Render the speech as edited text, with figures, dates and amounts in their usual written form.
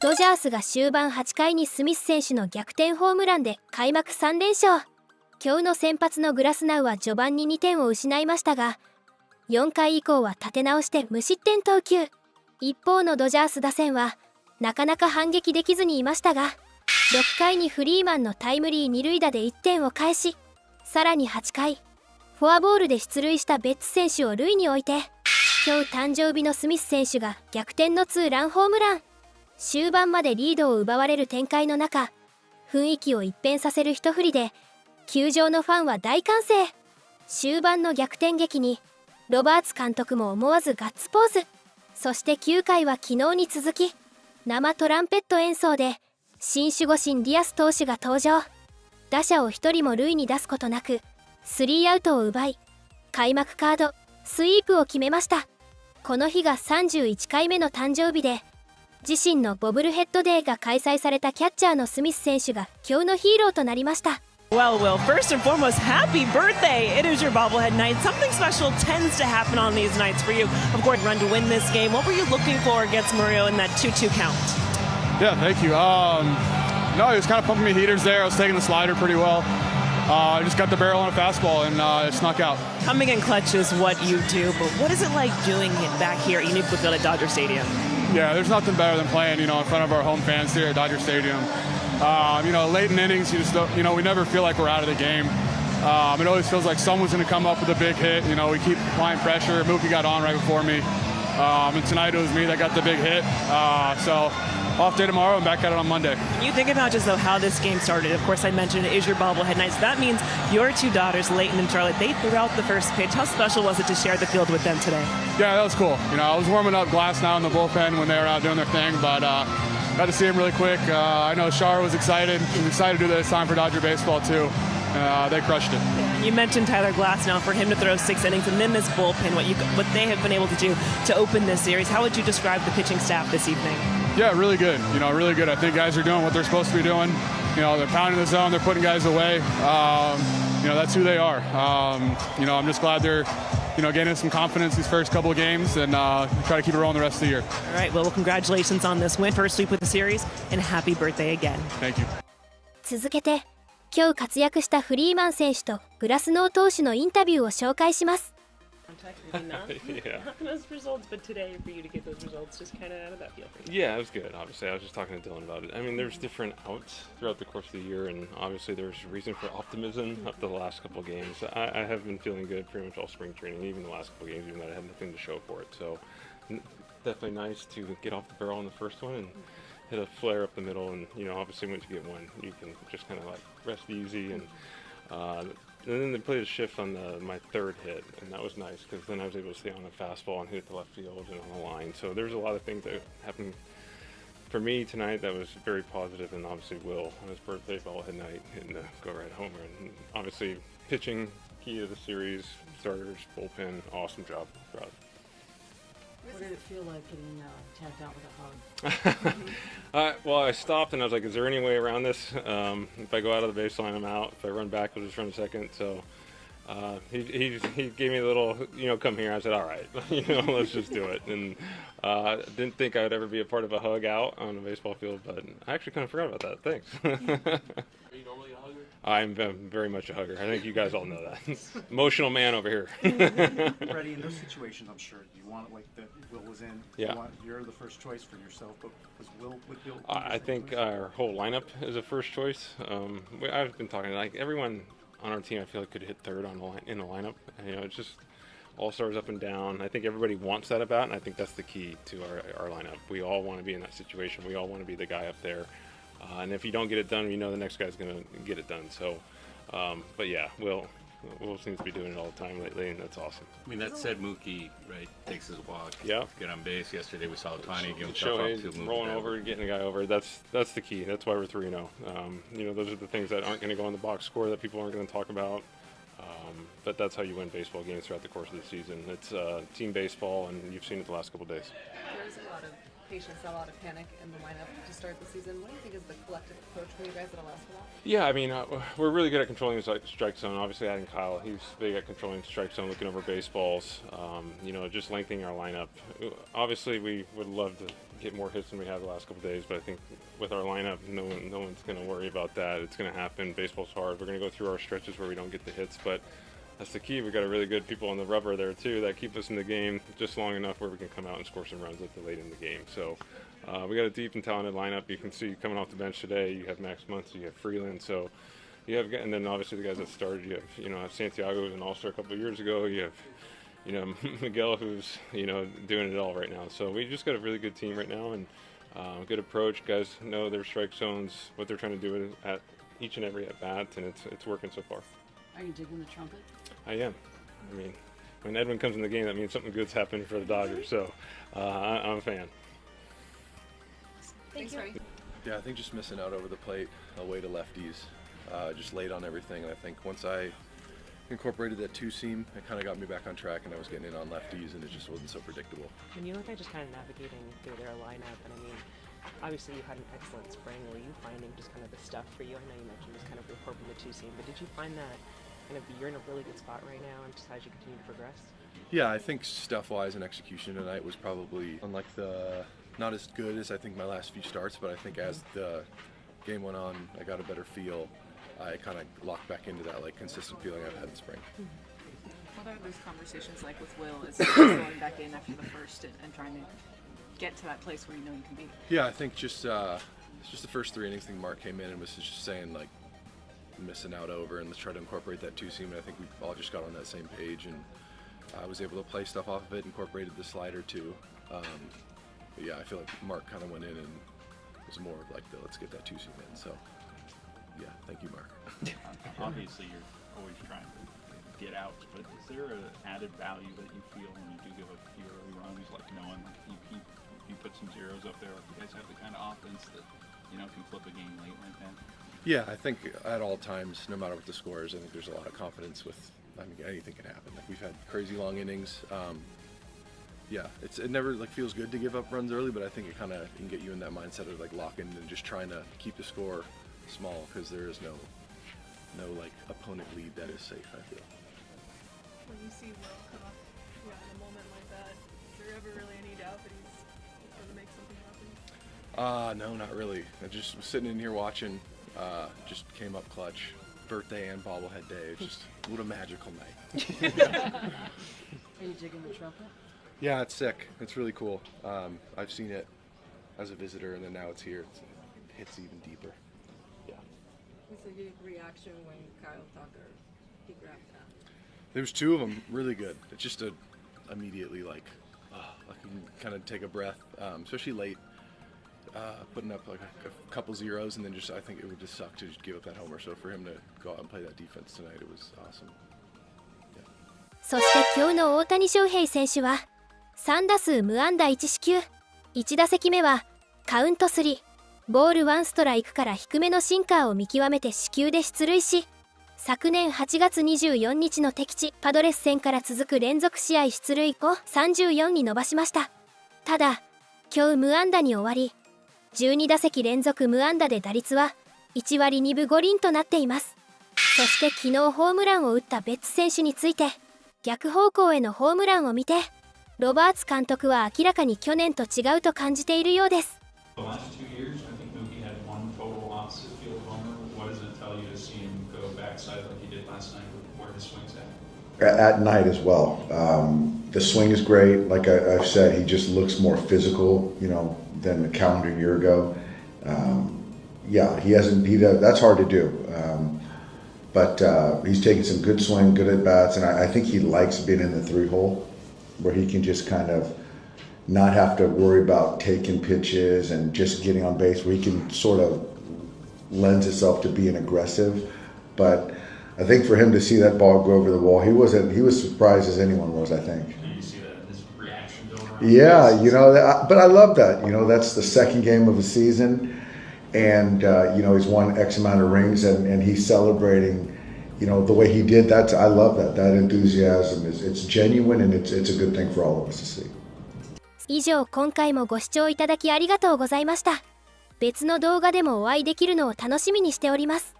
ドジャースが終盤8回にスミス選手の逆転ホームランで開幕3連勝。今日の先発のグラスナウは序盤に2点を失いましたが、4回以降は立て直して無失点投球。一方のドジャース打線はなかなか反撃できずにいましたが、6回にフリーマンのタイムリー2塁打で1点を返し、さらに8回フォアボールで出塁したベッツ選手を塁に置いて、今日誕生日のスミス選手が逆転のツーランホームラン。終盤までリードを奪われる展開の中、雰囲気を一変させる一振りで球場のファンは大歓声。終盤の逆転劇にロバーツ監督も思わずガッツポーズ。そして9回は昨日に続き生トランペット演奏で新守護神ディアス投手が登場。打者を一人も塁に出すことなく3アウトを奪い、開幕カードスイープを決めました。この日が31回目の誕生日で、自身のボブルヘッドデーが開催されたキャッチャーのスミス選手が今日のヒーローとなりました。Well, first and foremost, happy birthday! It is your bobblehead night. Something special tends to happen on these nights for you. Of course, run to win this game. What were you looking for against Murillo in that 2-2 count? Yeah, thank you. No, he was kind of pumping me heaters there. I was taking the slider pretty well. I just got the barrel on a fastball and it snuck out. Coming in clutch is what you do, but what is it like doing it back here at Unique Field at Dodger Stadium? Yeah, there's nothing better than playing, in front of our home fans here at Dodger Stadium. Late in innings, you just don't, we never feel like we're out of the game. It always feels like someone's going to come up with a big hit. We keep applying pressure. Mookie got on right before me. And tonight it was me that got the big hit. So off day tomorrow and back at it on Monday. You think about just though how this game started. Of course, I mentioned it is your bobblehead night. So that means your two daughters, Leighton and Charlotte, they threw out the first pitch. How special was it to share the field with them today? Yeah, that was cool. I was warming up Glass now in the bullpen when they were out doing their thing, but got to see him really quick. I know Shar was excited. He was excited to do this time for Dodger baseball too. They crushed it. You mentioned Tyler Glass now, for him to throw 6 innings and then this bullpen, what they have been able to do to open this series. How would you describe the pitching staff this evening? Yeah, really good. Really good. I think guys are doing what they're supposed to be doing. They're pounding the zone. They're putting guys away. That's who they are. I'm just glad they're, getting some confidence these first couple of games and try to keep it rolling the rest of the year. All right. Well, congratulations on this win. First sweep with the series, and happy birthday again. Thank you. 続けて、今日活躍したフリーマン選手とグラスノー投手のインタビューを紹介します。Yeah. Those results, but today for you to get those results, just kind of out of that feel. Yeah, it was good, obviously. I was just talking to Dylan about it. I mean, there's different outs throughout the course of the year, and obviously there's reason for optimism after the last couple of games. I have been feeling good pretty much all spring training, even the last couple of games, even though I had nothing to show for it. So definitely nice to get off the barrel in the first one and hit a flare up the middle, and obviously once you get one, you can just kind of like rest easy, and then they played a shift on my third hit, and that was nice because then I was able to stay on the fastball and hit it to left field and on the line. So there's a lot of things that happened for me tonight that was very positive, and obviously Will on his birthday bobblehead night hitting the go-right homer, and obviously pitching key to the series, starters, bullpen, awesome job. Proud. What did it feel like getting tagged out with a hug? Well, I stopped and I was like, is there any way around this? If I go out of the baseline, I'm out. If I run back, I'll just run second. So he gave me a little, come here. I said, all right, let's just do it. And didn't think I would ever be a part of a hug out on a baseball field, but I actually kind of forgot about that. Thanks. Are you normally a hugger? I'm very much a hugger. I think you guys all know that. Emotional man over here. Freddie, in those situations, I'm sure you want it like that Will was in. Yeah. You're the first choice for yourself, but was Will with you? I think our whole lineup is a first choice. I've been talking like everyone on our team. I feel like could hit third in the lineup. And, it's just all stars up and down. I think everybody wants that about, and I think that's the key to our lineup. We all want to be in that situation. We all want to be the guy up there. And if you don't get it done, the next guy's going to get it done. So, but yeah, Will seems to be doing it all the time lately, and that's awesome. I mean, that said, Mookie, right, takes his walk. Yeah. Get on base. Yesterday we saw ohtani give himself Shohei up to move rolling down. over, getting a guy over. That's the key. That's why we're 3-0. Those are the things that aren't going to go in the box score that people aren't going to talk about. But that's how you win baseball games throughout the course of the season. It's team baseball, and you've seen it the last couple of days. There's a lot of patience, a lot of panic in the lineup to start the season. What do you think is the collective approach for you guys that'll last a while? Yeah, I mean, we're really good at controlling the strike zone. Obviously, adding Kyle, he's big at controlling the strike zone, looking over baseballs, just lengthening our lineup. Obviously, we would love to get more hits than we have the last couple of days. But I think with our lineup, no one's going to worry about that. It's going to happen. Baseball's hard. We're going to go through our stretches where we don't get the hits, but that's the key. We've got a really good people on the rubber there too that keep us in the game just long enough where we can come out and score some runs at the late in the game. So we got a deep and talented lineup. You can see coming off the bench today, you have Max Muncy, you have Freeland. So you have, and then obviously the guys that started, you have Santiago, who was an all-star a couple of years ago. You have Miguel, who's doing it all right now. So we just got a really good team right now, and good approach. Guys know their strike zones, what they're trying to do at each and every at bat, and it's working so far. Are you digging the trumpet? I am. I mean, when Edwin comes in the game, that means something good's happening for the Dodgers. So I'm a fan. Thanks, Ray. Yeah, I think just missing out over the plate, away to lefties, just late on everything. And I think once I incorporated that two-seam, it kind of got me back on track, and I was getting in on lefties, and it just wasn't so predictable. When you look at just kind of navigating through their lineup, and I mean, obviously you had an excellent spring. Were you finding just kind of the stuff for you? I know you mentioned just kind of incorporating the two-seam, but did you find that kind of you're in a really good spot right now, and just as you continue to progress? Yeah, I think stuff-wise and execution tonight was probably not as good as I think my last few starts, but I think as the game went on, I got a better feel. I kind of locked back into that consistent feeling I've had in spring. What are those conversations like with Will as going back in after the first and trying to get to that place where you know you can be? Yeah, I think just the first 3 innings, I think Mark came in and was just saying missing out over, and let's try to incorporate that two-seam, and I think we all just got on that same page, and I was able to play stuff off of it, incorporated the slider too. But yeah, I feel like Mark kind of went in and was more of let's get that two-seam in. So yeah, thank you, Mark. Obviously, you're always trying to get out, but is there an added value that you feel when you do give up your early runs, knowing you put some zeros up there, you guys have the kind of offense that can flip a game late like that? Yeah, I think at all times, no matter what the score is, I think there's a lot of confidence with. I mean, anything can happen. We've had crazy long innings. Yeah, it never feels good to give up runs early, but I think it kind of can get you in that mindset of locking and just trying to keep the score small, because there is no opponent lead that is safe, I feel. When you see Will come up in a moment like that, is there ever really any doubt that he's going to make something happen? No, not really. I just was sitting in here watching, just came up clutch. Birthday and bobblehead day. It's just what a magical night. Are you digging the trumpet? Yeah, it's sick. It's really cool. I've seen it as a visitor, and then now it's here. It hits even deeper. Yeah. What's the reaction when Kyle Tucker he grabbed that? There was 2 of them, really good. It's just immediately I can kind of take a breath, especially late. Putting up a couple zeros, and then I think it would just suck to just give up that homer. So for him to go out and play that defense tonight, it was awesome. Yeah. そして今日の大谷翔平選手は3打数無安打1四球。1打席目はカウント3、ボール1ストライクから低めのシンカーを見極めて四球で出塁し、昨年8月24日の敵地パドレス戦から続く連続試合出塁後34に伸ばしました。ただ今日無安打に終わり、12打席連続無安打で打率は1割2分5厘となっています。そして昨日ホームランを打ったベッツ選手について、逆方向へのホームランを見てロバーツ監督は明らかに去年と違うと感じているようです。At night as well. The swing is great. Like I've said, he just looks more physical, than a calendar year ago. Yeah, that's hard to do. But he's taking some good swing, good at bats, and I think he likes being in the 3-hole, where he can just kind of not have to worry about taking pitches and just getting on base, where he can sort of lends itself to being aggressive. But I think for him to see that ball go over the wall, he was surprised as anyone was, I think. Did you see that, his reaction going around? Yeah, but I love that. That's the second game of the season, and he's won X amount of rings, and he's celebrating, the way he did. I love that. That enthusiasm it's genuine, and it's a good thing for all of us to see. 以上、今回もご視聴いただきありがとうございました。別の動画でもお会いできるのを楽しみにしております。